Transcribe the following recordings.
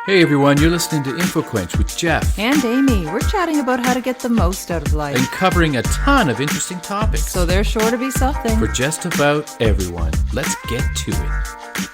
Hey everyone, you're listening to InfoQuench with Jeff. And Amy. We're chatting about how to get the most out of life. And covering a ton of interesting topics. So there's sure to be something. For just about everyone. Let's get to it.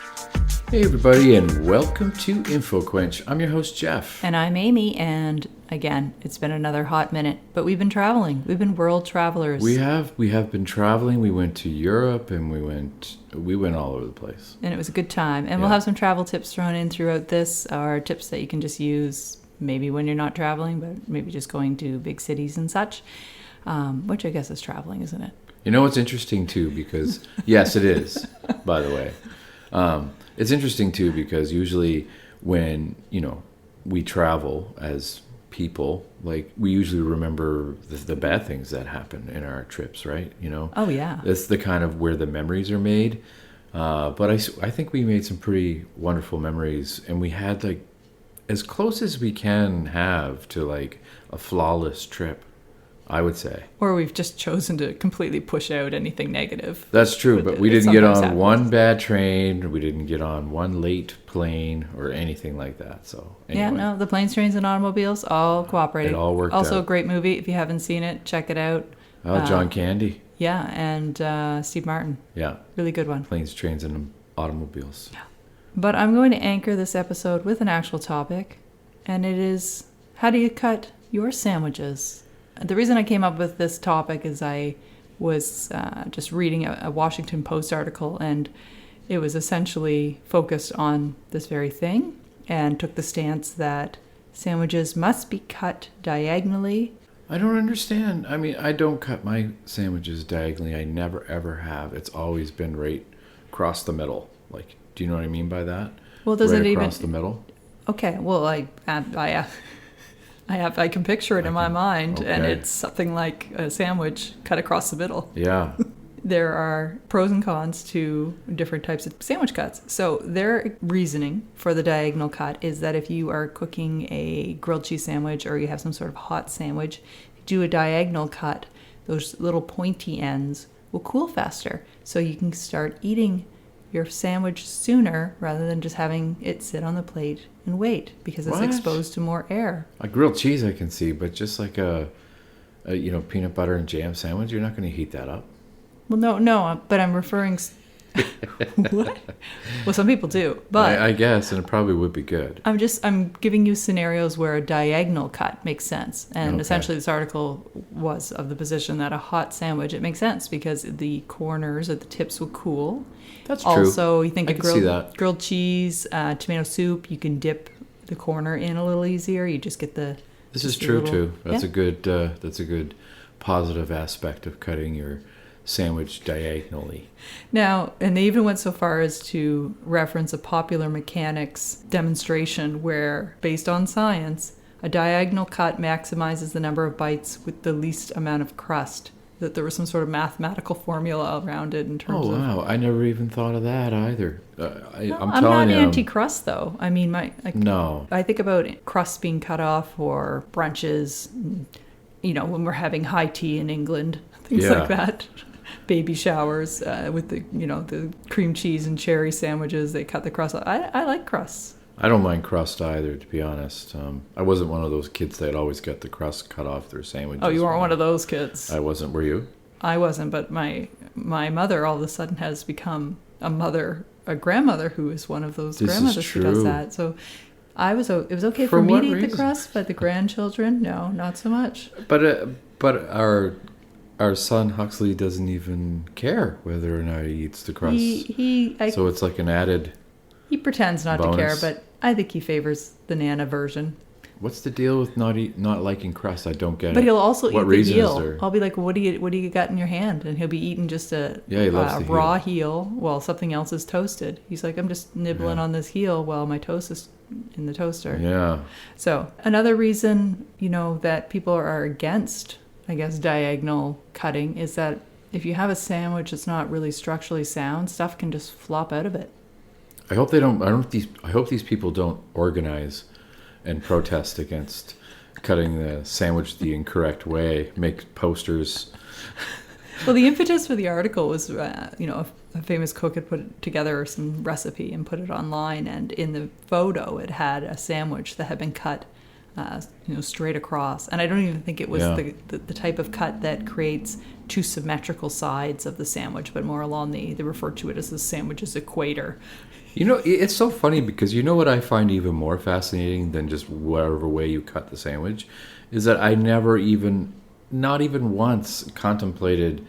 Hey everybody, and welcome to InfoQuench. I'm your host, Jeff. And I'm Amy, and again, it's been another hot minute. But we've been traveling. We've been world travelers. We have been traveling. We went to Europe, and we went all over the place. And it was a good time. And we'll have some travel tips thrown in throughout this, or tips that you can just use maybe when you're not traveling, but maybe just going to big cities and such, which I guess is traveling, isn't it? You know what's interesting, too, because, yes, it is, by the way. It's interesting, too, because usually when, we travel as people, like, we usually remember the bad things that happen in our trips, right? Oh, yeah. That's the kind of where the memories are made. But I think we made some pretty wonderful memories, and we had, like, as close as we can have to, like, a flawless trip, I would say. Or we've just chosen to completely push out anything negative. That's true, but we didn't get on one bad train, we didn't get on one late plane or anything like that. So anyway. Yeah, no, the planes, trains, and automobiles all cooperated. It all worked out. Also a great movie. If you haven't seen it, check it out. Oh, John Candy. Yeah, and Steve Martin. Yeah. Really good one. Planes, trains, and automobiles. Yeah. But I'm going to anchor this episode with an actual topic, and it is, how do you cut your sandwiches? The reason I came up with this topic is I was just reading a Washington Post article, and it was essentially focused on this very thing and took the stance that sandwiches must be cut diagonally. I don't understand. I mean, I don't cut my sandwiches diagonally. I never, ever have. It's always been right across the middle. Like, do you know what I mean by that? Well, does right it across even... the middle? Okay, well, I can picture it in my mind, okay. And it's something like a sandwich cut across the middle. Yeah. There are pros and cons to different types of sandwich cuts. So their reasoning for the diagonal cut is that if you are cooking a grilled cheese sandwich or you have some sort of hot sandwich, do a diagonal cut, those little pointy ends will cool faster. So you can start eating your sandwich sooner rather than just having it sit on the plate and wait because it's exposed to more air. A grilled cheese I can see, but just like a peanut butter and jam sandwich, you're not going to heat that up. Well, no, but I'm referring... What? Well, some people do, but... I guess, and it probably would be good. I'm giving you scenarios where a diagonal cut makes sense. And essentially this article was of the position that a hot sandwich, it makes sense because the corners or the tips will cool. That's true. Also, you think I of can see that. grilled cheese, tomato soup, you can dip the corner in a little easier. You just get the... This is true, too. That's a good positive aspect of cutting your sandwich diagonally. Now, and they even went so far as to reference a popular mechanics demonstration where, based on science, a diagonal cut maximizes the number of bites with the least amount of crust. That there was some sort of mathematical formula around it in terms of... Oh, wow. I never even thought of that either. I'm not anti-crust, though. I mean, no. I think about crust being cut off or brunches, when we're having high tea in England, things like that. Baby showers with the cream cheese and cherry sandwiches. They cut the crust off. I like crusts. I don't mind crust either, to be honest. I wasn't one of those kids that always got the crust cut off their sandwiches. Oh, you weren't one of those kids. I wasn't. Were you? I wasn't, but my mother all of a sudden has become a grandmother who is one of those grandmothers who does that. So it was okay for me to eat the crust, but the grandchildren, no, not so much. But our son Huxley doesn't even care whether or not he eats the crust. So it's like an added. He pretends not bonus. To care, but I think he favors the Nana version. What's the deal with not liking crust? I don't get it. But he'll also what eat the heel. I'll be like, what do you got in your hand? And he'll be eating just a raw heel while something else is toasted. He's like, I'm just nibbling on this heel while my toast is in the toaster. Yeah. So another reason, that people are against, I guess, diagonal cutting is that if you have a sandwich that's not really structurally sound, stuff can just flop out of it. I hope they don't. I hope these people don't organize and protest against cutting the sandwich the incorrect way. Make posters. Well, the impetus for the article was, a famous cook had put together some recipe and put it online, and in the photo it had a sandwich that had been cut straight across, and I don't even think it was the type of cut that creates two symmetrical sides of the sandwich, but more along they refer to it as the sandwich's equator. It's so funny because you know what I find even more fascinating than just whatever way you cut the sandwich is that I never even, not even once, contemplated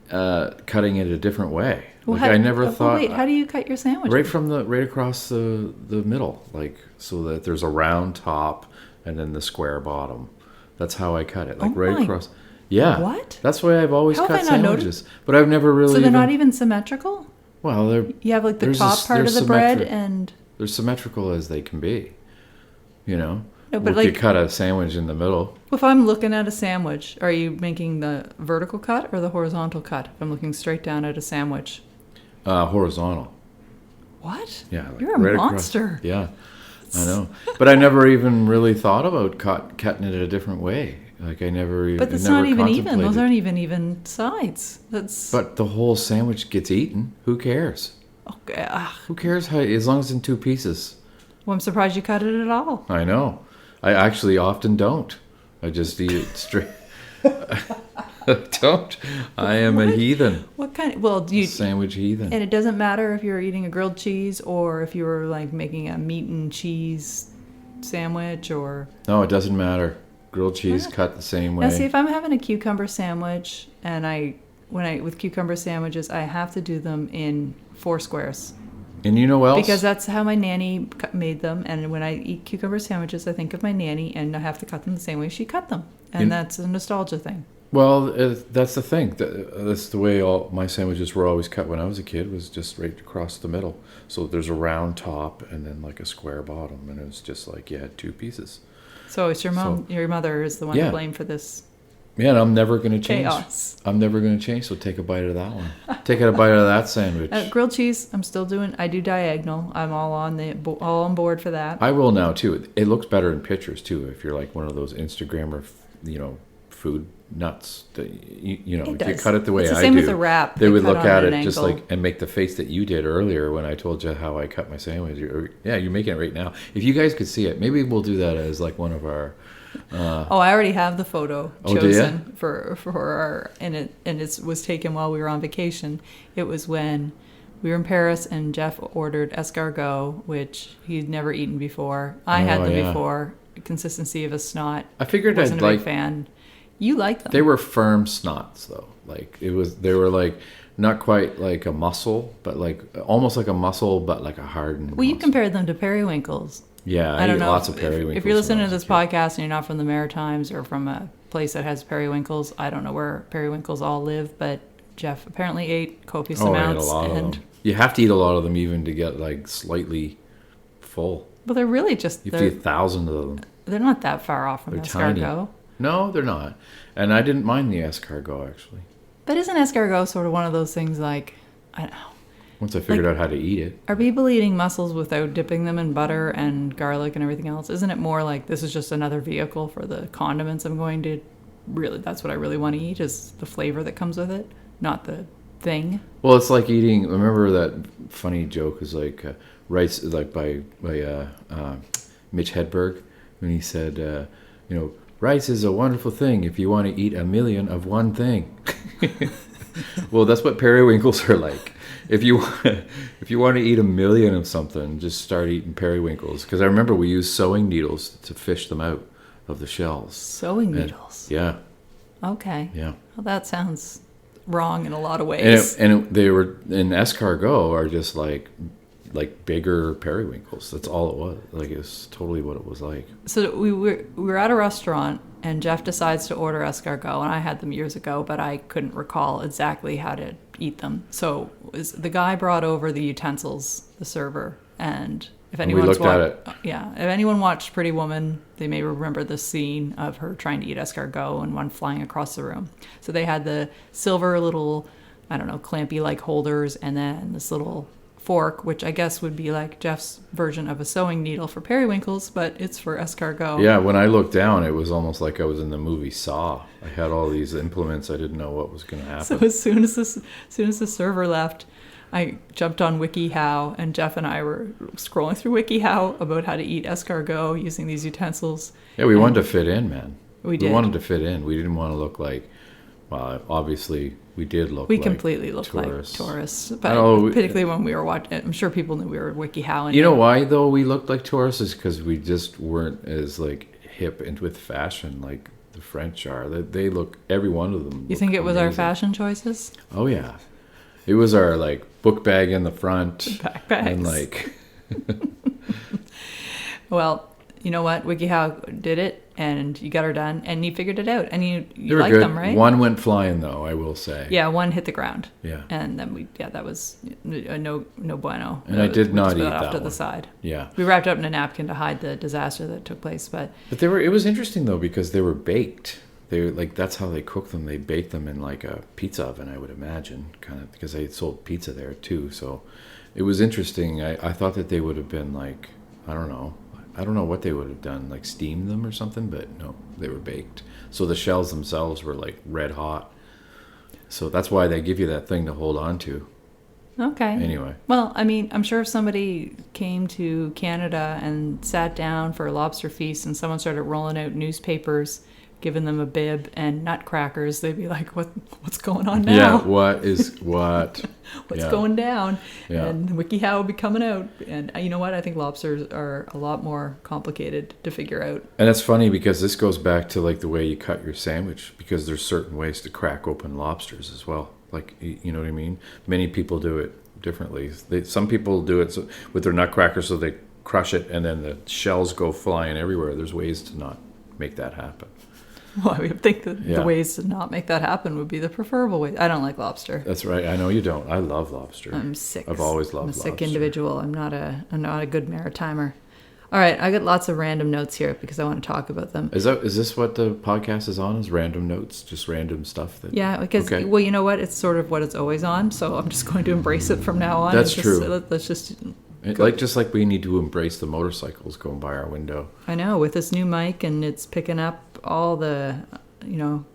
cutting it a different way. Well, I never thought. Wait, how do you cut your sandwich? Right across the middle, like so that there's a round top and then the square bottom. That's how I cut it, across. Yeah. What? That's the way I've always How cut have I not sandwiches. But I've never really. So they're not even symmetrical? Well, you have like the top part of the bread and they're symmetrical as they can be. No, but if you cut a sandwich in the middle. If I'm looking at a sandwich, are you making the vertical cut or the horizontal cut? If I'm looking straight down at a sandwich. Horizontal. What? Yeah. You're a monster. Yeah, I know. But I never even really thought about cutting it a different way. Like I never. But that's not even even. Those aren't even sides. But the whole sandwich gets eaten. Who cares? Okay. Who cares how? As long as it's in two pieces. Well, I'm surprised you cut it at all. I know. I actually often don't. I just eat it straight. I don't. I am a heathen. What kind? Well, do you sandwich heathen? And it doesn't matter if you're eating a grilled cheese or if you were like making a meat and cheese sandwich or. No, it doesn't matter. Grilled cheese cut the same way. Now, see, if I'm having a cucumber sandwich, and with cucumber sandwiches, I have to do them in 4 squares. And you know what else? Because that's how my nanny made them. And when I eat cucumber sandwiches, I think of my nanny, and I have to cut them the same way she cut them. And that's a nostalgia thing. Well, that's the thing. That's the way all my sandwiches were always cut when I was a kid, was just right across the middle. So there's a round top and then like a square bottom. And it was just like you had 2 pieces. So it's your mom. Your mother is the one to blame for this. Yeah, and I'm never going to change. Chaos. I'm never going to change. So take a bite of that one. Take a bite of that sandwich. Grilled cheese. I'm still doing. I do diagonal. I'm all on board for that. I will now too. It looks better in pictures too. If you're like one of those Instagrammer, food nuts. If you cut it the way I do. It's the same with a wrap. They would look at it just like and make the face that you did earlier when I told you how I cut my sandwich. You're making it right now. If you guys could see it, maybe we'll do that as like one of our. I already have the photo chosen for our and it was taken while we were on vacation. It was when we were in Paris and Jeff ordered escargot, which he'd never eaten before. I had them before. Consistency of a snot. I figured I'd like. A big fan. You like them? They were firm snots though. They were like not quite like a mussel, but like almost like a mussel, but like a hardened. Well, you compared them to periwinkles. Yeah, I don't know lots of periwinkles. If you're listening to this podcast and you're not from the Maritimes or from a place that has periwinkles, I don't know where periwinkles all live, but Jeff apparently ate copious amounts. I ate a lot of them. You have to eat a lot of them even to get like slightly full. Well, they're really just. You have to eat 1,000 of them. They're not that far off from escargot. Tiny. No, they're not. And I didn't mind the escargot actually. But isn't escargot sort of one of those things like, I don't know. Once I figured out how to eat it. Are people eating mussels without dipping them in butter and garlic and everything else? Isn't it more like this is just another vehicle for the condiments I'm going to really, that's what I really want to eat is the flavor that comes with it, not the thing. Well, it's like eating, remember that funny joke is like rice, like by Mitch Hedberg when he said, rice is a wonderful thing if you want to eat 1,000,000 of one thing. Well, that's what periwinkles are like. If you want to eat 1,000,000 of something, just start eating periwinkles. Because I remember we used sewing needles to fish them out of the shells. Sewing needles? Yeah. Okay. Yeah. Well, that sounds wrong in a lot of ways. They were in escargot are just like bigger periwinkles. That's all it was. Like it was totally what it was like. So we were at a restaurant and Jeff decides to order escargot, and I had them years ago, but I couldn't recall exactly how to eat them. So the guy brought over the utensils, the server, and if anyone looked at it. Yeah, if anyone watched Pretty Woman, they may remember the scene of her trying to eat escargot and one flying across the room. So they had the silver little, I don't know, clampy like holders, and then this little fork, which I guess would be like Jeff's version of a sewing needle for periwinkles, but it's for escargot. Yeah, when I looked down, it was almost like I was in the movie Saw. I had all these implements. I didn't know what was going to happen. So as soon as the server left, I jumped on WikiHow, and Jeff and I were scrolling through WikiHow about how to eat escargot using these utensils. Yeah, we wanted to fit in, man. We did. We wanted to fit in. We didn't want to look like, well, obviously we did look We like completely looked tourists. like tourists, but Oh, particularly when we were watching. I'm sure people knew we were WikiHow. And You know why though we looked like tourists is because we just weren't as like hip and with fashion like the French are. They look, every one of them. You look think it was our amazing. fashion choices? Oh yeah, it was our like book bag in the front Backpacks. and like Well, you know what? WikiHow did it, and you got her done, and you figured it out, and you they were liked good. them, right? One went flying though, I will say. Yeah, one hit the ground, Yeah. and then that was no bueno. And I did We not just put eat it off that to the one. side. Yeah. We wrapped it up in a napkin to hide the disaster that took place, but But they were. It was interesting though because they were baked. They were like that's how they cook them. They bake them in like a pizza oven, I would imagine, kind of because they sold pizza there too. So it was interesting. I thought that they would have been like I don't know what they would have done, like steamed them or something. But no, they were baked. So the shells themselves were like red hot. So that's why they give you that thing to hold on to. okay. Anyway, Well, I mean, I'm sure if somebody came to Canada and sat down for a lobster feast and someone started rolling out newspapers, giving them a bib and nutcrackers, they'd be like, what's going on now? yeah. What is what? What's Yeah. going down? Yeah. And WikiHow will be coming out. And you know what? I think lobsters are a lot more complicated to figure out. And it's funny because this goes back to like the way you cut your sandwich because there's certain ways to crack open lobsters as well. Like, you know what I mean? Many people do it differently. Some people do it with their nutcracker so they crush it and then the shells go flying everywhere. There's ways to not make that happen. Well, I would think that Yeah. the ways to not make that happen would be the preferable way. I don't like lobster. That's right. I know you don't. I love lobster. I'm sick. I've always loved I'm a sick lobster. individual. I'm not a good maritimer. All right, I got lots of random notes here because I want to talk about them. Is this what the podcast is on? Is random notes, just random stuff? Yeah, because Okay. well, you know what? It's sort of what it's always on. So I'm just going to embrace it from now on. That's It's just- true. Let's just. Just like we need to embrace the motorcycles going by our window. I know with this new mic and it's picking up all the,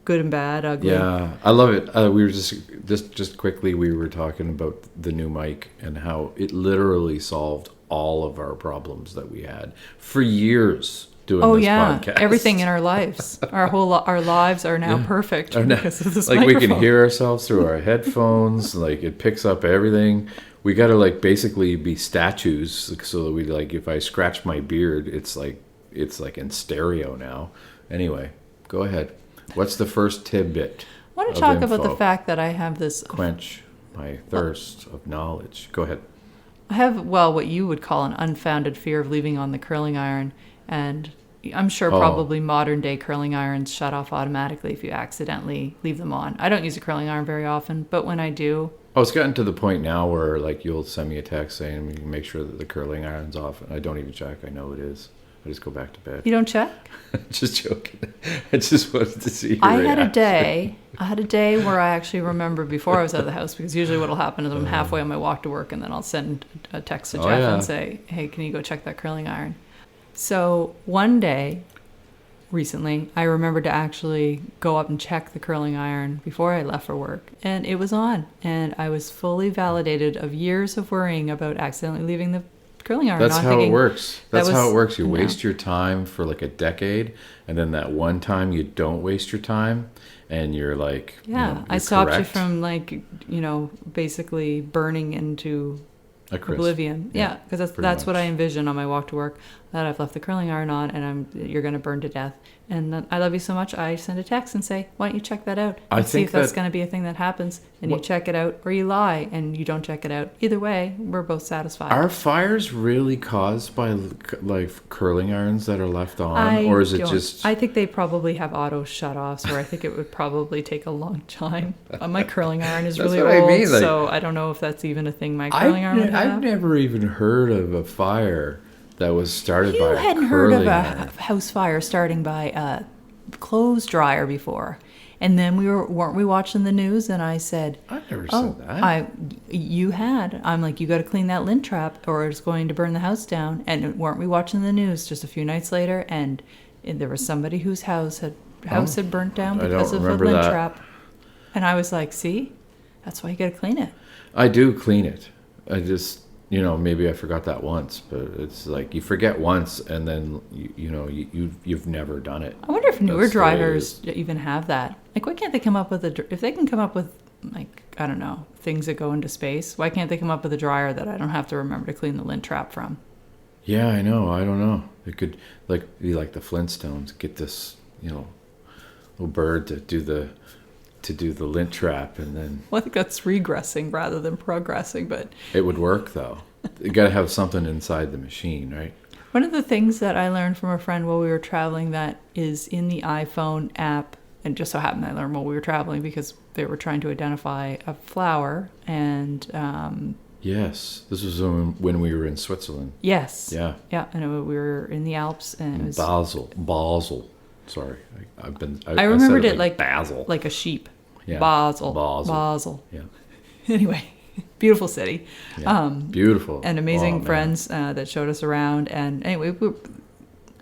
good and bad, ugly. Yeah, I love it. We were just quickly we were talking about the new mic and how it literally solved all of our problems that we had for years doing Oh this yeah, podcast. everything in our lives, our lives are now Yeah. perfect Or no- because of this like microphone. we can hear ourselves through our headphones. Like it picks up everything. We got to like basically be statues so that we like if I scratch my beard, it's like in stereo now. Anyway, go ahead. What's the first tidbit? I want of to talk about info? the fact that I have this. Quench my thirst of knowledge. Go ahead. I have, well, what you would call an unfounded fear of leaving on the curling iron, and I'm sure Oh. probably modern day curling irons shut off automatically if you accidentally leave them on. I don't use a curling iron very often, but when I do, Oh, it's gotten to the point now where like you'll send me a text saying you can make sure that the curling iron's off, and I don't even check. I know it is. I just go back to bed. you don't check. Just joking. I just wanted to see. Your I had reaction. a day where I actually remember before I was out of the house, because usually what'll happen is I'm halfway on my walk to work and then I'll send a text to Oh, Jeff yeah. and say, hey, can you go check that curling iron? So one day recently, I remembered to actually go up and check the curling iron before I left for work, and it was on, and I was fully validated of years of worrying about accidentally leaving the curling iron That's on. how thinking, it works. That's how it works. You yeah. waste your time for like a decade, and then that one time you don't waste your time, and you're like, Yeah, you're I stopped correct. you from basically burning into A crisp. oblivion. Yeah, because pretty that's what much. I envision on my walk to work. That I've left the curling iron on, and you're going to burn to death. And then I love you so much. I send a text and say, "Why don't you check that out I and see think if that's that- going to be a thing that happens?" And you What- check it out, or you lie and you don't check it out. Either way, we're both satisfied. Are fires really caused by like curling irons that are left on, or is it don't- just? I think they probably have auto shut-offs, where I think it would probably take a long time. My curling iron is That's really what I old, mean, like- so I don't know if that's even a thing my curling iron would have. I've never even heard of a fire that was started by You a hadn't heard of curling a iron. house fire starting by a clothes dryer before, and then weren't we watching the news? And I said, I've never "Oh, said that. you had." I'm like, "You got to clean that lint trap, or it's going to burn the house down." And weren't we watching the news just a few nights later? And there was somebody whose house had burnt down I don't because of the remember lint that. trap. And I was like, "See, that's why you got to clean it." I do clean it. I just, maybe I forgot that once, but it's like you forget once and then you've never done it. I wonder if newer That's the way it dryers even have that. Like, why can't they come up with if they can come up with, like, I don't know, things that go into space, why can't they come up with a dryer that I don't have to remember to clean the lint trap from? Yeah, I know. I don't know. It could be like the Flintstones. Get this, little bird to do the lint trap, and then Well, I think that's regressing rather than progressing, but it would work though. You got to have something inside the machine, right? one of the things that I learned from a friend while we were traveling that is in the iPhone app, and just so happened I learned while we were traveling because they were trying to identify a flower, and Yes, this was when we were in Switzerland. yes, Yeah, and we were in the Alps, and it was Basel. Sorry, I remembered said it like Basel, like a sheep. yeah. Basel. Yeah, Anyway, beautiful city. yeah. Beautiful And amazing Oh, man. friends that showed us around. And anyway,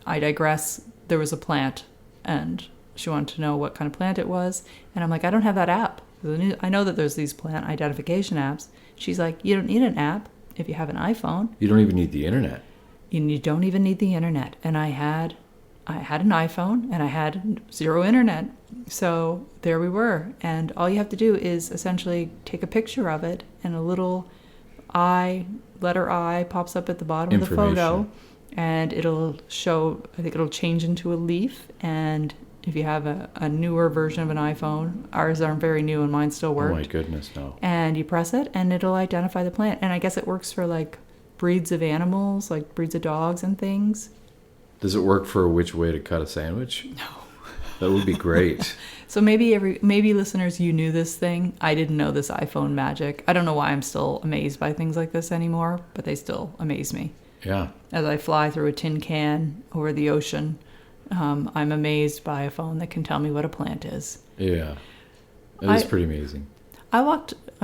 I digress. There was a plant, and she wanted to know what kind of plant it was. And I'm like, I don't have that app. I know that there's these plant identification apps. She's like, you don't need an app if you have an iPhone. You don't even need the internet. You don't even need the internet. And I had an iPhone, and I had zero internet. So there we were. And all you have to do is essentially take a picture of it, and a little letter I pops up at the bottom of the photo, and it'll show, I think it'll change into a leaf. And if you have a newer version of an iPhone, ours aren't very new and mine still work. Oh my goodness, no. And you press it, and it'll identify the plant. And I guess it works for like breeds of animals, like breeds of dogs and things. Does it work for which way to cut a sandwich? No. That would be great. So maybe listeners, you knew this thing. I didn't know this iPhone magic. I don't know why I'm still amazed by things like this anymore, but they still amaze me. Yeah. As I fly through a tin can over the ocean, I'm amazed by a phone that can tell me what a plant is. Yeah. It is pretty amazing. I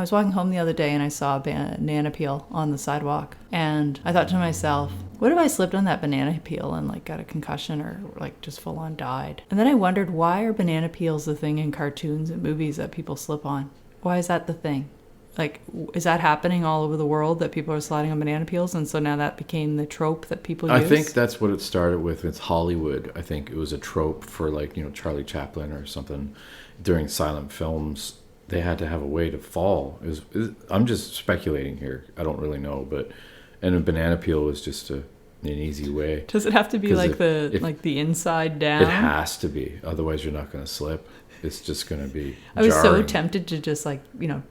was walking home the other day and I saw a banana peel on the sidewalk, and I thought to myself, what if I slipped on that banana peel and like got a concussion or like just full on died? And then I wondered, why are banana peels the thing in cartoons and movies that people slip on? Why is that the thing? Like, is that happening all over the world that people are sliding on banana peels, and so now that became the trope that people use? I think that's what it started with. It's Hollywood. I think it was a trope for like, Charlie Chaplin or something during silent films. They had to have a way to fall. I'm just speculating here. I don't really know, and a banana peel was just an easy way. Does it have to be like if the inside down? It has to be. Otherwise, you're not going to slip. It's just going to be I was so jarring. tempted to just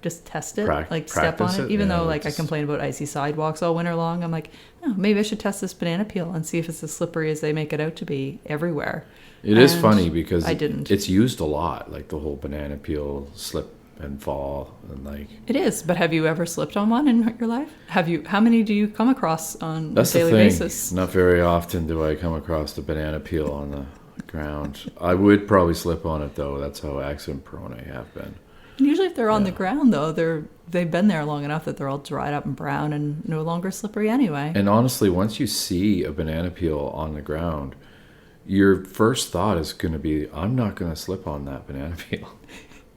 just test it, step practice on it. it? Even Yeah, though I just- complain about icy sidewalks all winter long, I'm like, oh, maybe I should test this banana peel and see if it's as slippery as they make it out to be everywhere. It is And funny because I didn't. It's used a lot, like the whole banana peel slip and fall and like. It is, but have you ever slipped on one in your life? How many do you come across on That's a daily the thing. basis? Not very often do I come across the banana peel on the ground. I would probably slip on it though. That's how accident prone I have been. And usually if they're on the Yeah. ground though, they've been there long enough that they're all dried up and brown and no longer slippery anyway. And honestly, once you see a banana peel on the ground, your first thought is going to be, I'm not going to slip on that banana peel.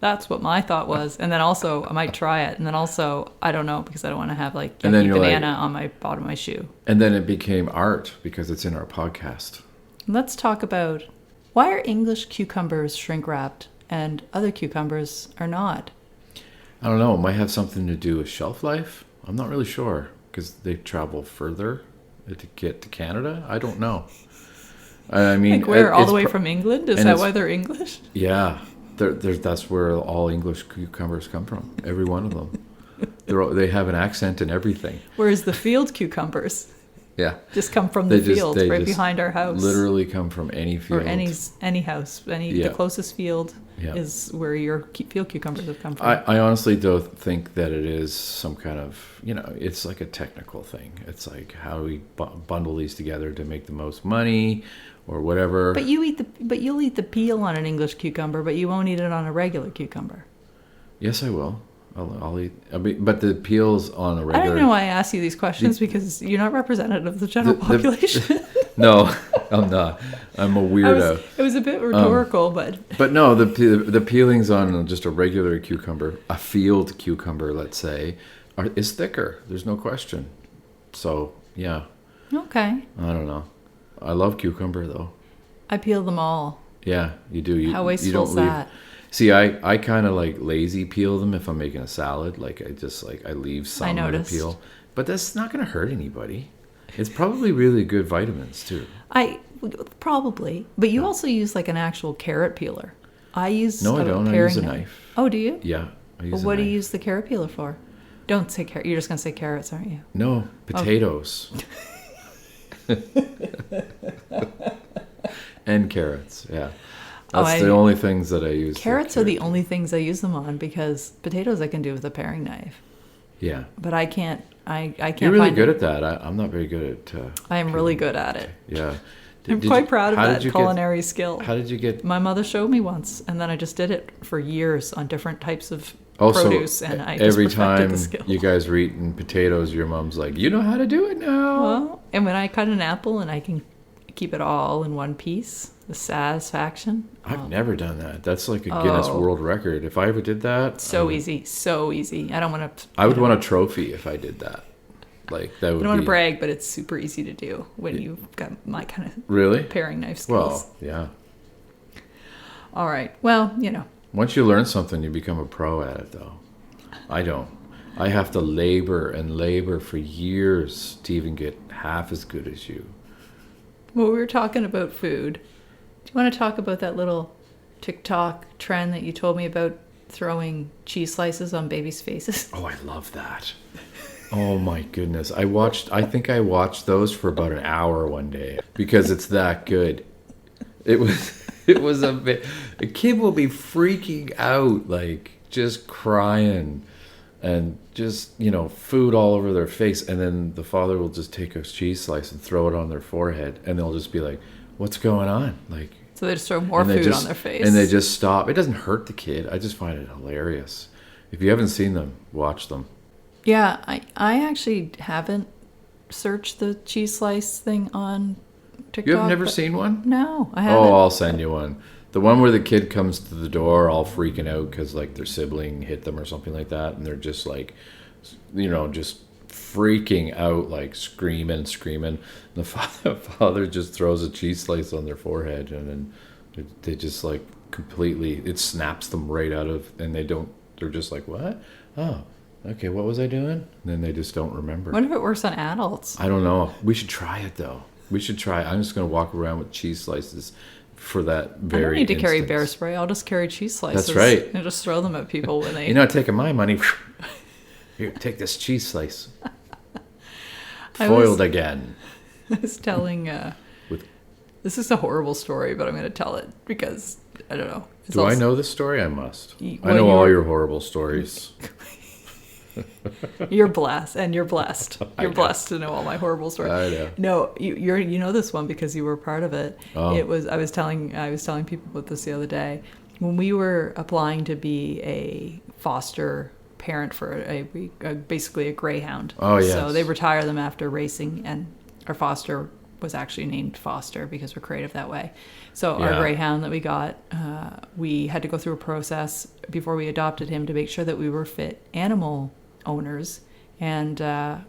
That's what my thought was. And then also, I might try it. And then also, I don't know, because I don't want to have like And then yucky you're like- banana on my bottom of my shoe. And then it became art because it's in our podcast. Let's talk about, why are English cucumbers shrink wrapped and other cucumbers are not? I don't know. It might have something to do with shelf life. I'm not really sure because they travel further to get to Canada. I don't know. I mean, Like where? All it's the way pro- from England? Is and that it's- why they're English? Yeah, that's where all English cucumbers come from. Every one of them. They have an accent and everything. Whereas the field cucumbers Yeah, just come from the field they right just behind our house. literally come from any field. Or any house. The Yeah. closest field Yeah. is where your field cucumbers have come from. I honestly don't think that it is some kind of, it's like a technical thing. It's like how do we bundle these together to make the most money or whatever. But you'll eat the peel on an English cucumber, but you won't eat it on a regular cucumber. Yes, I will. I'll eat. But the peels on a I regular. don't know why I ask you these questions because you're not representative of the general population. No, I'm not. I'm a weirdo. It was a bit rhetorical, but But no, the peelings on just a regular cucumber, a field cucumber, let's say, is thicker. There's no question. So yeah, Okay. I don't know. I love cucumber though. I peel them all. Yeah, you do. You, How you wasteful don't is leave. that? See, I kind of like lazy peel them if I'm making a salad. Like I just like I leave some of the noticed. peel, but that's not going to hurt anybody. It's probably really good vitamins too. Probably, but you also use like an actual carrot peeler. I use No, I a don't. I paring use a knife. Oh, do you? Yeah, I use Well, a what do you knife. use the carrot peeler for? Don't say carrot. You're just gonna say carrots, aren't you? No, potatoes. And carrots, yeah. Oh, That's the only things that I use. Carrots are the only things I use them on because potatoes I can do with a paring knife, Yeah. but I can't. I can't. You're really find good at that. I'm not very good at. I am really good at it. Yeah. I'm quite proud of how that did you culinary skill. How did you get? My mother showed me once, and then I just did it for years on different types of Also, produce, and I just every perfected time the skill. you guys were eating potatoes, your mom's like, "You know how to do it now." Well, and when I cut an apple and I can keep it all in one piece, the satisfaction. I've never done that. That's like a Guinness Oh. World Record. If I ever did that, So easy, so easy. I don't want to. I would want a trophy if I did that. Like that I would don't want be to brag, but it's super easy to do when you've got my kind of really. paring knife skills. Well, yeah. All right. Well, Once you learn something, you become a pro at it, though. I don't. I have to labor and labor for years to even get half as good as you. well, we were talking about food. Do you want to talk about that little TikTok trend that you told me about, throwing cheese slices on babies' faces? Oh, I love that. Oh my goodness. I think I watched those for about an hour one day because it's that good. It was a kid will be freaking out, like just crying and just, food all over their face. And then the father will just take a cheese slice and throw it on their forehead. And they'll just be like, what's going on? Like, So they just throw more and they food just- on their face. And they just stop. It doesn't hurt the kid. I just find it hilarious. If you haven't seen them, watch them. Yeah, I actually haven't searched the cheese slice thing on TikTok. You have never but- seen one? No, I haven't. Oh, I'll send you one. The one where the kid comes to the door all freaking out because like their sibling hit them or something like that, and they're just like, just freaking out, like screaming. The father just throws a cheese slice on their forehead, and then they just like completely, it snaps them right out of, and they're just like, what? Oh, okay, what was I doing? And then they just don't remember. What if it works on adults? I don't know. We should try it though. We should try it. I'm just going to walk around with cheese slices for that very I don't need to carry instance. bear spray. I'll just carry cheese slices. That's right. And just throw them at people when they. You're not taking my money. Here, take this cheese slice. I Foiled again. I was telling. With- This is a horrible story, but I'm going to tell it because I don't know. It's Do I also- know this story? I must. I Well, know you all were- your horrible stories. You're blessed, and you're blessed. I You're know. blessed to know all my horrible stories. I know. No, you know this one because you were part of it. Oh. It was I was telling people about this the other day when we were applying to be a foster parent for basically a greyhound. Oh, yes. So they retire them after racing, and our foster was actually named Foster because we're creative that way. So our Yeah. greyhound that we got, we had to go through a process before we adopted him to make sure that we were fit animal owners, and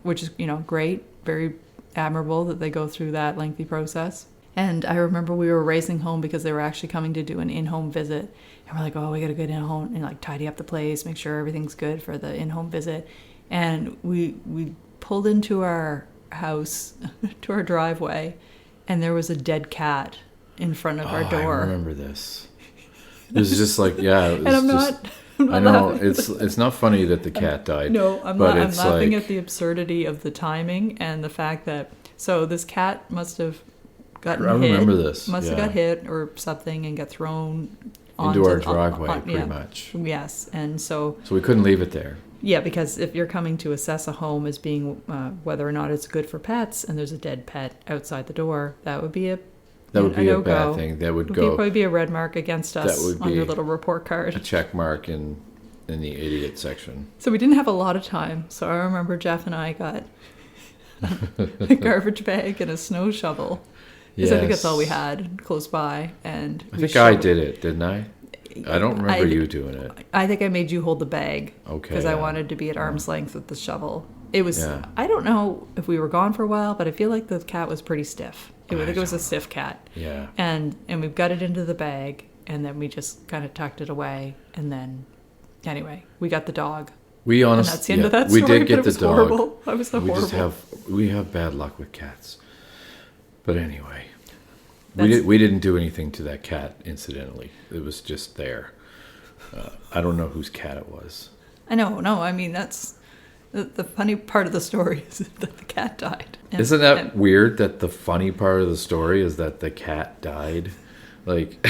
which is great, very admirable that they go through that lengthy process. And I remember we were racing home because they were actually coming to do an in-home visit, and we're like, oh, we gotta go in-home and like tidy up the place, make sure everything's good for the in-home visit. And we pulled into our house to our driveway, and there was a dead cat in front of our door. I remember this. It was just like, yeah. It was And I'm just, not I know laughing. it's not funny that the cat died. No, I'm but not. I'm it's laughing like, at the absurdity of the timing and the fact that this cat must have gotten I hit. remember this, Must have yeah. got hit or something and got thrown into our onto- driveway, on- pretty yeah. much. Yes, and so So we couldn't leave it there. yeah, because if you're coming to assess a home as being whether or not it's good for pets, and there's a dead pet outside the door, that would be a A no-go. bad thing. That would It would go probably be a red mark against us would on your be little report a card. check mark in the idiot section. So we didn't have a lot of time. So I remember Jeff and I got a garbage bag and a snow shovel. Because I think that's all we Yes. had close by. And I we think I shoveled- did it, didn't I? I don't remember you doing it. I think I made you hold the bag. Okay, Because I yeah. wanted to be at arm's length with the shovel. It was, Yeah. I don't know if we were gone for a while, but I feel like the cat was pretty stiff. I I think it was a don't stiff cat. Yeah. And we've got it into the bag, and then we just kind of tucked it away. And then, anyway, we got the dog. We And honestly, that's the end of that we story, did get but it the was dog. horrible. I was so we horrible. we have bad luck with cats. But anyway, That's- we didn't do anything to that cat. Incidentally, it was just there. I don't know whose cat it was. I know, no, I mean, that's the funny part of the story is that the cat died. And- Isn't that and- weird that the funny part of the story is that the cat died? Like,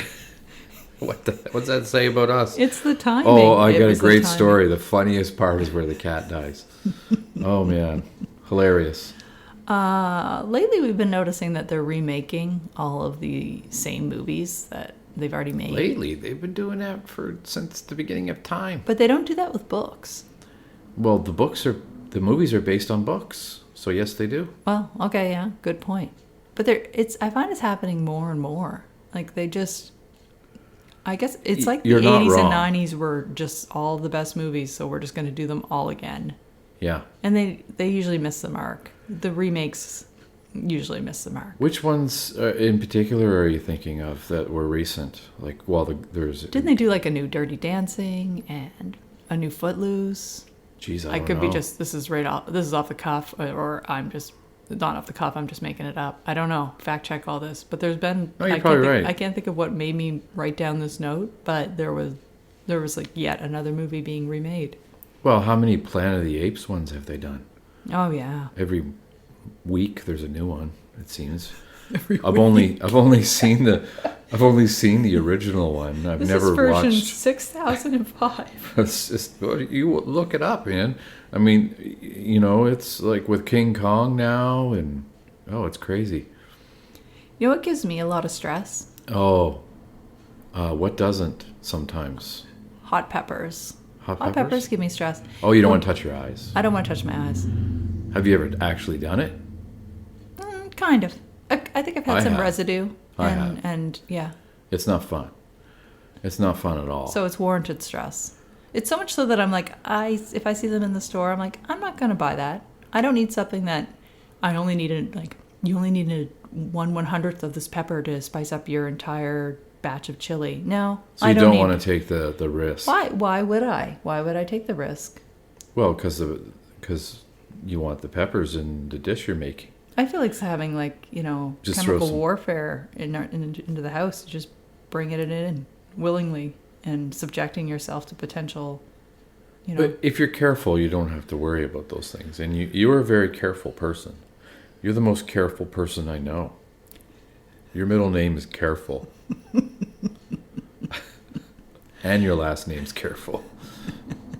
what's that say about us? It's the timing. Oh, I It got a was the great timing. story. The funniest part is where the cat dies. Oh, man. Hilarious. Lately, we've been noticing that they're remaking all of the same movies that they've already made. Lately, they've been doing that since the beginning of time. But they don't do that with books. Well, the movies are based on books. So, yes, they do. Well, okay, yeah, good point. But I find it's happening more and more. Like they just, I guess it's like the You're not 80s wrong. and 90s were just all the best movies, so we're just going to do them all again. Yeah. And they usually miss the mark. The remakes usually miss the mark. Which ones in particular are you thinking of that were recent? Like, well, there's... Didn't they do like a new Dirty Dancing and a new Footloose? Geez, I don't could be know. just this is off the cuff, or I'm just not off the cuff. I'm just making it up. I don't know. Fact check all this, but there's been. No, you're I probably can't think, right. I can't think of what made me write down this note, but there was like yet another movie being remade. Well, how many Planet of the Apes ones have they done? Oh yeah. Every week there's a new one, it seems. Every I've week. only seen the original one. I've This never is version watched. 6005. It's just, you look it up, man. I mean, it's like with King Kong now, and it's crazy. You know what gives me a lot of stress? Oh, what doesn't sometimes? Hot peppers. Hot Hot peppers? peppers give me stress. Oh, you don't Well, want to touch your eyes. I don't want to touch my eyes. Have you ever actually done it? Kind of. I think I've had I some have. residue. I and, have. and yeah. It's not fun. It's not fun at all. So it's warranted stress. It's so much so that I'm like, if I see them in the store, I'm like, I'm not going to buy that. I don't need something that I only needed, like, you only needed 1/100th of this pepper to spice up your entire batch of chili. No, So I you don't don't need. want to take the risk. Why? Why would I? Why would I take the risk? Well, because you want the peppers in the dish you're making. I feel like it's having Just throw chemical some- warfare into the house. Just bringing it in willingly and subjecting yourself to potential. But if you're careful, you don't have to worry about those things. And you're a very careful person. You're the most careful person I know. Your middle name is Careful. And your last name's Careful.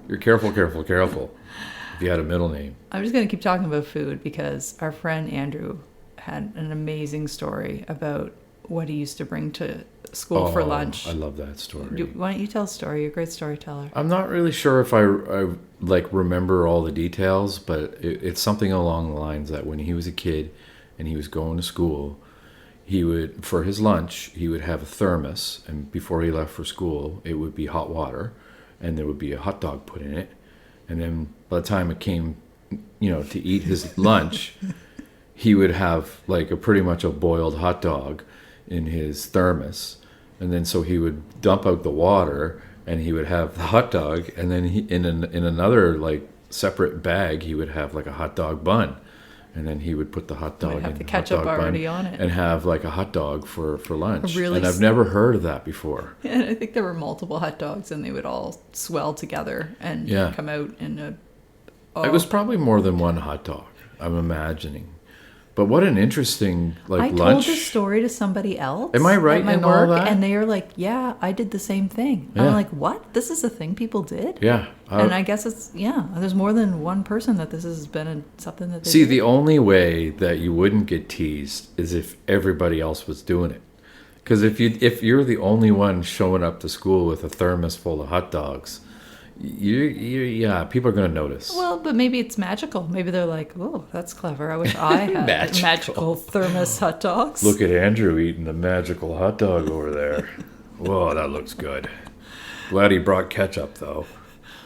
You're careful. If you had a middle name. I'm just going to keep talking about food because our friend Andrew had an amazing story about what he used to bring to school for lunch. I love that story. Why don't you tell a story? You're a great storyteller. I'm not really sure if I remember all the details, but it's something along the lines that when he was a kid and he was going to school, for his lunch, he would have a thermos, and before he left for school, it would be hot water, and there would be a hot dog put in it. And then by the time it came, to eat his lunch, he would have like pretty much a boiled hot dog in his thermos. And then so he would dump out the water and he would have the hot dog. And then in another like separate bag, he would have like a hot dog bun. And then he would put the hot dog Might have in the the hot ketchup dog already bun on it. and have like a hot dog for lunch. Really And I've never heard of that before. And I think there were multiple hot dogs, and they would all swell together and Yeah. come out in a. It was probably more than one hot dog, I'm imagining. But what an interesting I lunch. told this story to somebody else. Am I right at my in all work, that? and they are like, "Yeah, I did the same thing." Yeah. I'm like, "What? This is a thing people did?" Yeah. And I guess it's there's more than one person that this has been something that they See, did. the only way that you wouldn't get teased is if everybody else was doing it. Because if you're the only one showing up to school with a thermos full of hot dogs, people are going to notice. Well, but maybe it's magical. Maybe they're like, "Oh, that's clever. I wish I had magical thermos hot dogs." Look at Andrew eating the magical hot dog over there. Whoa, that looks good. Glad he brought ketchup, though.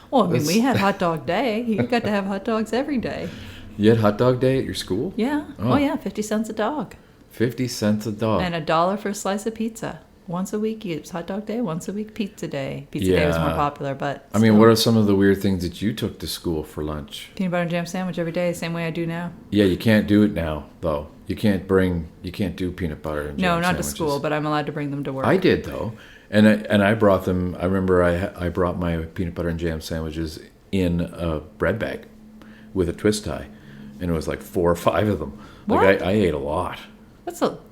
Well, I mean, That's- we had hot dog day. You got to have hot dogs every day. You had hot dog day at your school? Yeah. Oh. Oh, yeah, 50 cents a dog. 50 cents a dog. And $1 for a slice of pizza. Once a week, it's hot dog day. Once a week, pizza day. Pizza day was more Yeah. popular, but I mean, still. what are some of the weird things that you took to school for lunch? Peanut butter and jam sandwich every day, same way I do now. Yeah, you can't do it now, though. You can't do peanut butter and No, jam not sandwiches. to school, but I'm allowed to bring them to work. I did, though. And I brought them. I remember I brought my peanut butter and jam sandwiches in a bread bag with a twist tie, and it was like 4 or 5 of them. Like What? I ate a lot.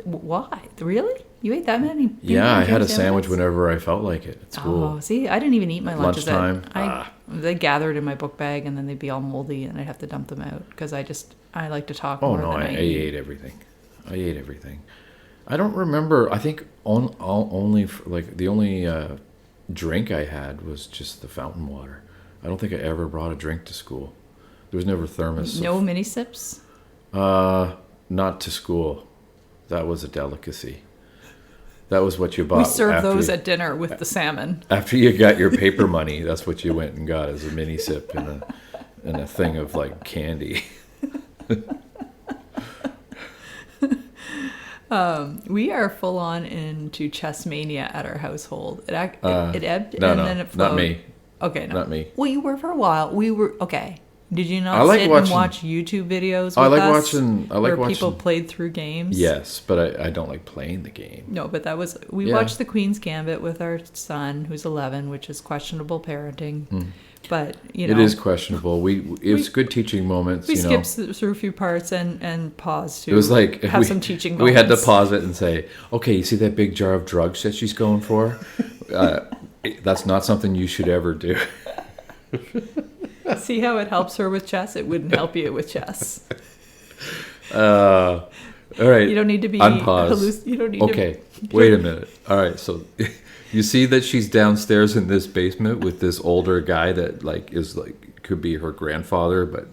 Why? Really? You ate that many? peanut Yeah, butter I and had jam a sandwich sandwiches? whenever I felt like it at school. Oh, see, I didn't even eat my lunches. Lunchtime? They gathered in my book bag, and then they'd be all moldy, and I'd have to dump them out because I like to talk Oh more no, than I I eat. ate everything. I ate everything. I don't remember. I think the only drink I had was just the fountain water. I don't think I ever brought a drink to school. There was never thermos. No mini sips. Not to school. That was a delicacy. That was what you bought. We serve after those you, at dinner with the salmon. after you got your paper money. That's what you went and got as a mini sip and a thing of like candy. We are full on into chess mania at our household. It ebbed No, and no, then it flowed. not me. Okay, no. Not me. Well, you were for a while. We were okay. Did you not I like sit watching- and watch YouTube videos with I like us watching. I like where people watching. played through games? Yes, but I don't like playing the game. No, but that was we Yeah. watched The Queen's Gambit with our son who's 11, which is questionable parenting. But you know, It is questionable. It's good teaching moments. we you know, skipped through a few parts and paused to it was like have some teaching we moments. had to pause it and say, "Okay, you see that big jar of drugs that she's going for? That's not something you should ever do." See how it helps her with chess? It wouldn't help you with chess. All right. You don't need to be Unpause. you don't need Okay, wait a minute. All right, so you see that she's downstairs in this basement with this older guy that could be her grandfather, but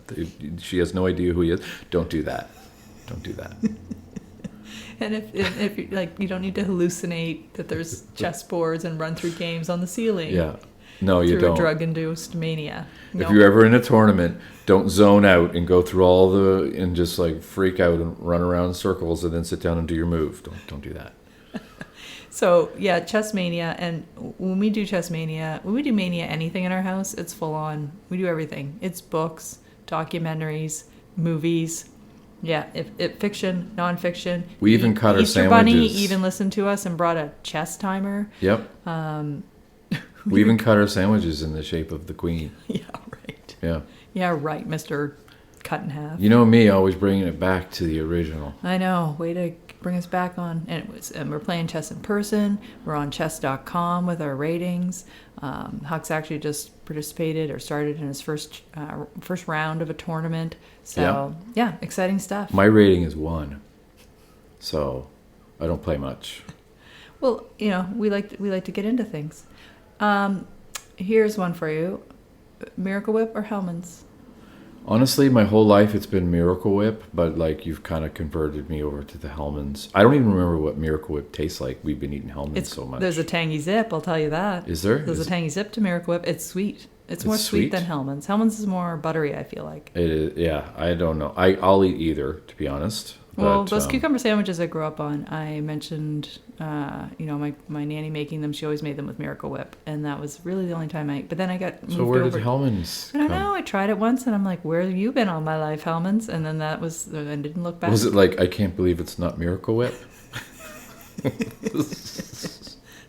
she has no idea who he is. Don't do that. Don't do that. And if you like, you don't need to hallucinate that there's chessboards and run through games on the ceiling. Yeah. No, you through don't. a drug-induced mania. If you're ever in a tournament, don't zone out and go through and just like freak out and run around in circles and then sit down and do your move. Don't do that. So yeah, chess mania, and when we do chess mania, when we do mania anything in our house, it's full on. We do everything. It's books, documentaries, movies. Yeah, if fiction, nonfiction. We even cut our Easter Bunny sandwiches. even listened to us and brought a chess timer. Yep. We even cut our sandwiches in the shape of the queen. Yeah, right. Yeah. Yeah, right, Mr. Cut in half. You know me, always bringing it back to the original. I know. Way to bring us back on. And we're playing chess in person. We're on chess.com with our ratings. Huck's actually just participated or started in his first round of a tournament. So yeah, exciting stuff. My rating is 1, so I don't play much. Well, you know, we like to get into things. Here's one for you: Miracle Whip or Hellman's? Honestly, my whole life it's been Miracle Whip, but like you've kind of converted me over to the Hellman's. I don't even remember what Miracle Whip tastes like. We've been eating Hellman's so much. There's a tangy zip, I'll tell you that. Is there? There's a tangy zip to Miracle Whip. It's sweet. It's more sweet? sweet than Hellman's. Hellman's is more buttery, I feel like. It is, yeah, I don't know. I'll eat either, to be honest. Well, But, those cucumber sandwiches I grew up on, I mentioned, my nanny making them. She always made them with Miracle Whip, and that was really the only time I. But then I got moved So where over. did Hellman's I don't come? know. I tried it once, and I'm like, "Where have you been all my life, Hellman's?" And then I didn't look back. Was it like I can't believe it's not Miracle Whip?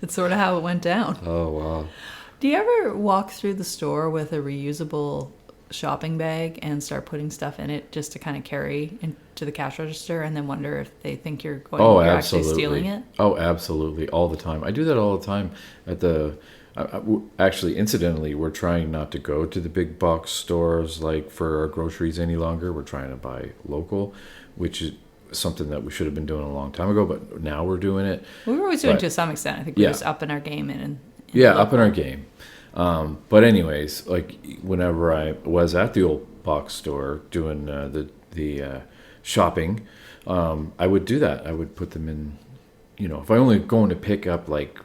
It's sort of how it went down. Oh wow. Do you ever walk through the store with a reusable shopping bag and start putting stuff in it just to kind of carry into the cash register, and then wonder if they think you're you're actually absolutely. stealing it? Oh, absolutely, all the time. I do that all the time at the. Actually, incidentally, we're trying not to go to the big box stores like for our groceries any longer. We're trying to buy local, which is something that we should have been doing a long time ago, but now we're doing it. We were always doing But- it to some extent. I think we Yeah. were just upping our game in. Yeah, up in our game. But anyways, like whenever I was at the old box store doing the shopping, I would do that. I would put them in, if I only going to pick up like,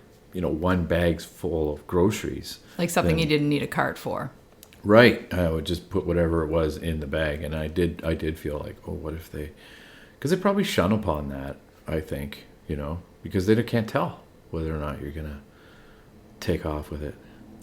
one bag's full of groceries. Like something then- you didn't need a cart for. Right. I would just put whatever it was in the bag. And I did feel like, oh, what if they, because they probably shun upon that, I think, because they can't tell whether or not you're going to take off with it.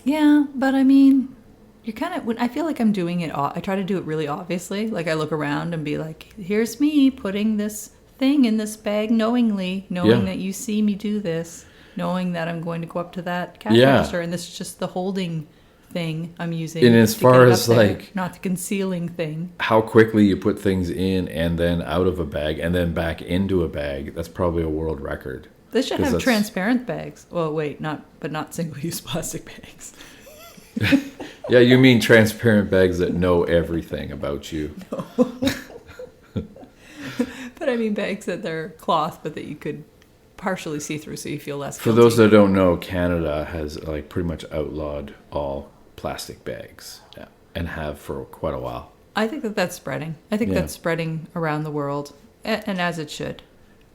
Yeah, but I mean, you're kind of, when I feel like I'm doing it, I try to do it really obviously. Like I look around and be like, here's me putting this thing in this bag knowing Yeah. that you see me do this, knowing that I'm going to go up to that cash Yeah. register, and this is just the holding thing I'm using. And as to far get it up as, there, like- not the concealing thing. How quickly you put things in and then out of a bag and then back into a bag, that's probably a world record. They should 'Cause have that's- transparent bags. Well, wait, not single-use plastic bags. Yeah, you mean transparent bags that know everything about you. But I mean bags that they're cloth, but that you could partially see through, so you feel less. For those that don't know, Canada has like pretty much outlawed all plastic bags, yeah, and have for quite a while. I think that's spreading. I think Yeah. that's spreading around the world, and as it should.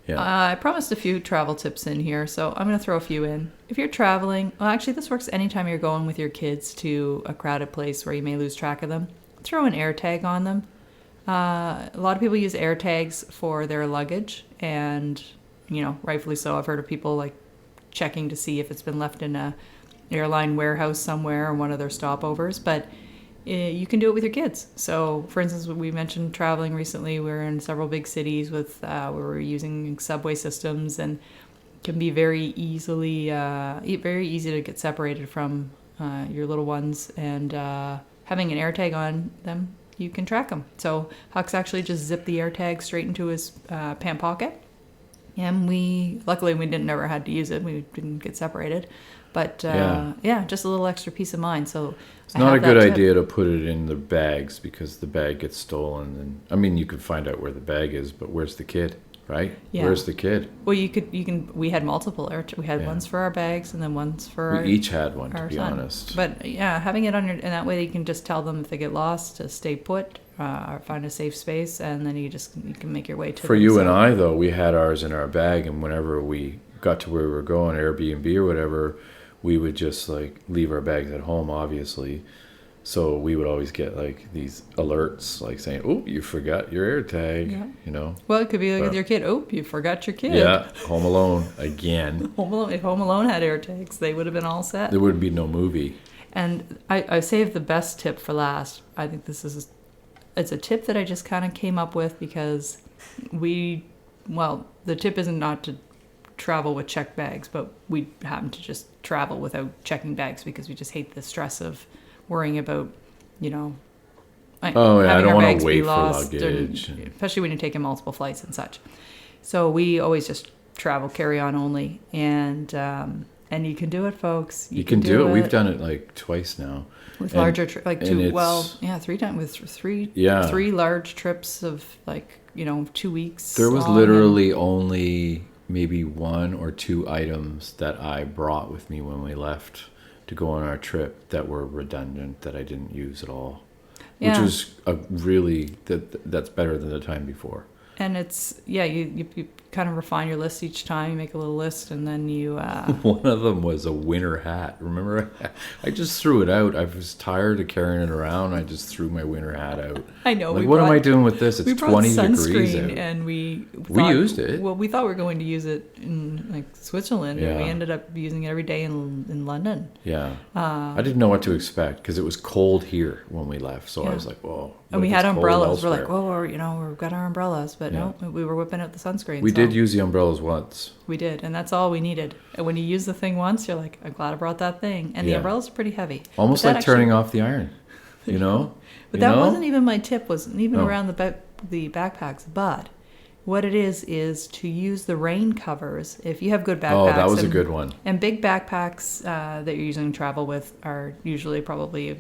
Yeah. I promised a few travel tips in here, so I'm going to throw a few in. If you're traveling, well, actually, this works anytime you're going with your kids to a crowded place where you may lose track of them. Throw an air tag on them. A lot of people use air tags for their luggage, and rightfully so. I've heard of people like checking to see if it's been left in a airline warehouse somewhere or one of their stopovers, but you can do it with your kids. So, for instance, we mentioned traveling recently. We were in several big cities with we were using subway systems, and it can be very easy to get separated from your little ones. And having an air tag on them, you can track them. So Huck's actually just zipped the air tag straight into his pant pocket, and luckily we never had to use it. We didn't get separated. But yeah, just a little extra peace of mind. So It's not a good idea to put it in the bags because the bag gets stolen. And I mean, you can find out where the bag is, but where's the kid, right? Yeah. Where's the kid? Well, you can. We had multiple. We had Yeah. ones for our bags and then ones for We each had one, to our be son. honest. But yeah, having it on in that way, you can just tell them if they get lost to stay put or find a safe space, and then you can make your way to For them. you So- and I, though, we had ours in our bag, and whenever we got to where we were going, Airbnb or whatever, we would just like leave our bags at home, obviously. So we would always get like these alerts, like saying, "Oh, you forgot your air tag," Yeah. Well, it could be like with But- your kid. Oh, you forgot your kid. Yeah, Home Alone again. If Home Alone had air tags, they would have been all set. There would be no movie. And I saved the best tip for last. I think it's a tip that I just kind of came up with because the tip isn't not to travel with checked bags, but we happen to just travel without checking bags because we just hate the stress of worrying about, Oh yeah, I having don't our want bags to be wait for lost, luggage. especially when you're taking multiple flights and such. So we always just travel carry-on only, and you can do it, folks. You can do it. We've done it like twice now. with and- larger and 3 times with three Yeah. 3 large trips of 2 weeks. There was long, literally only maybe 1 or 2 items that I brought with me when we left to go on our trip that were redundant that I didn't use at all, which Yeah. was that's better than the time before. and it's you kind of refine your list each time. You make a little list, and then you One of them was a winter hat. Remember, I just threw it out. I was tired of carrying it around. I just threw my winter hat out. I know Like, what am I doing with this? we It's brought 20 degrees sunscreen, out. and we used it. Well, we thought we were going to use it in Switzerland, and we Yeah. ended up using it every day in London. Yeah. I didn't know what to expect because it was cold here when we left. So I Yeah. was like, whoa. And what we if had it's cold umbrellas. We're like, elsewhere? we've got our umbrellas, but no, we were whipping out the sunscreen. We so did use the umbrellas once. We did, and that's all we needed. And when you use the thing once, you're like, I'm glad I brought that thing. And the Yeah. umbrellas are pretty heavy. Almost But that like turning off the iron, you know? But You that know? wasn't even my tip. Wasn't even No. around the backpacks. But what it is to use the rain covers. If you have good backpacks. Oh, that was a and- good one. And big backpacks that you're using to travel with are usually probably,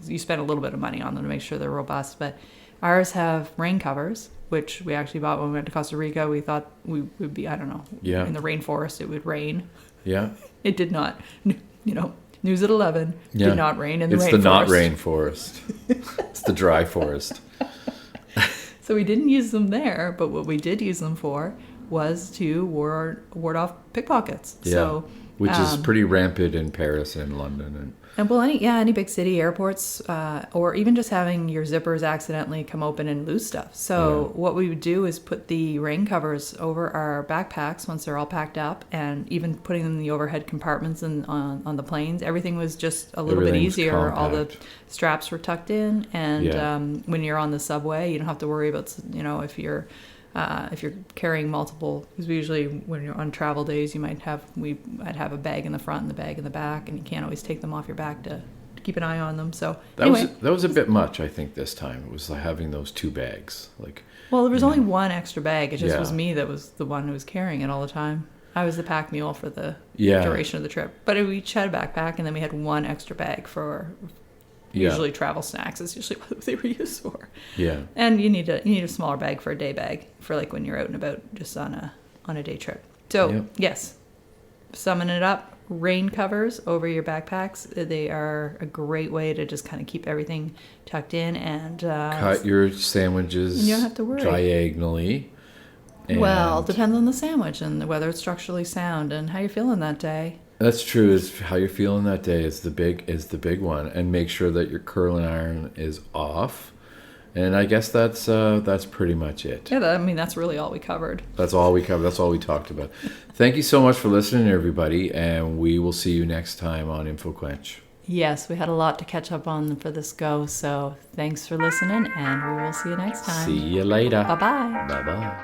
you spend a little bit of money on them to make sure they're robust. But ours have rain covers, which we actually bought when we went to Costa Rica. We thought we would be, I don't know, Yeah. in the rainforest it would rain. Yeah. It did not. News at 11 Yeah. did not rain in the It's rainforest. the not rainforest. It's the dry forest. So we didn't use them there, but what we did use them for was to ward off pickpockets. Yeah. So which is pretty rampant in Paris and London. And well, any big city, airports, or even just having your zippers accidentally come open and lose stuff. So what we would do is put the rain covers over our backpacks once they're all packed up, and even putting them in the overhead compartments and on the planes. Everything was just a little bit easier. All the straps were tucked in, and when you're on the subway, you don't have to worry about, if you're carrying multiple, because usually when you're on travel days, I'd have a bag in the front and the bag in the back, and you can't always take them off your back to keep an eye on them. So that was a bit much, I think, this time. It was like having those 2 bags. Well, there was only one extra bag. It just was me that was the one who was carrying it all the time. I was the pack mule for the duration of the trip. But we each had a backpack, and then we had one extra bag for usually travel snacks is usually what they were used for. Yeah. And you need a smaller bag for a day bag for like when you're out and about just on a day trip. So yes, summing it up, rain covers over your backpacks. They are a great way to just kind of keep everything tucked in and cut your sandwiches you don't have to worry. Diagonally. Well, it depends on the sandwich and whether it's structurally sound and how you're feeling that day. That's true. Is how you're feeling that day is the big one, and make sure that your curling iron is off. And I guess that's pretty much it. Yeah, that's really all we covered. That's all we covered. That's all we talked about. Thank you so much for listening, everybody, and we will see you next time on InfoQuench. Yes, we had a lot to catch up on for this go, so thanks for listening, and we will see you next time. See you later. Bye-bye. Bye-bye.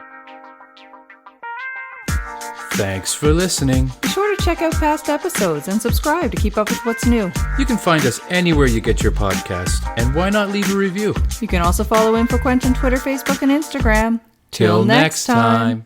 Thanks for listening. Be sure to check out past episodes and subscribe to keep up with what's new. You can find us anywhere you get your podcast, and why not leave a review? You can also follow InfoQuench on Twitter, Facebook, and Instagram. Till next time.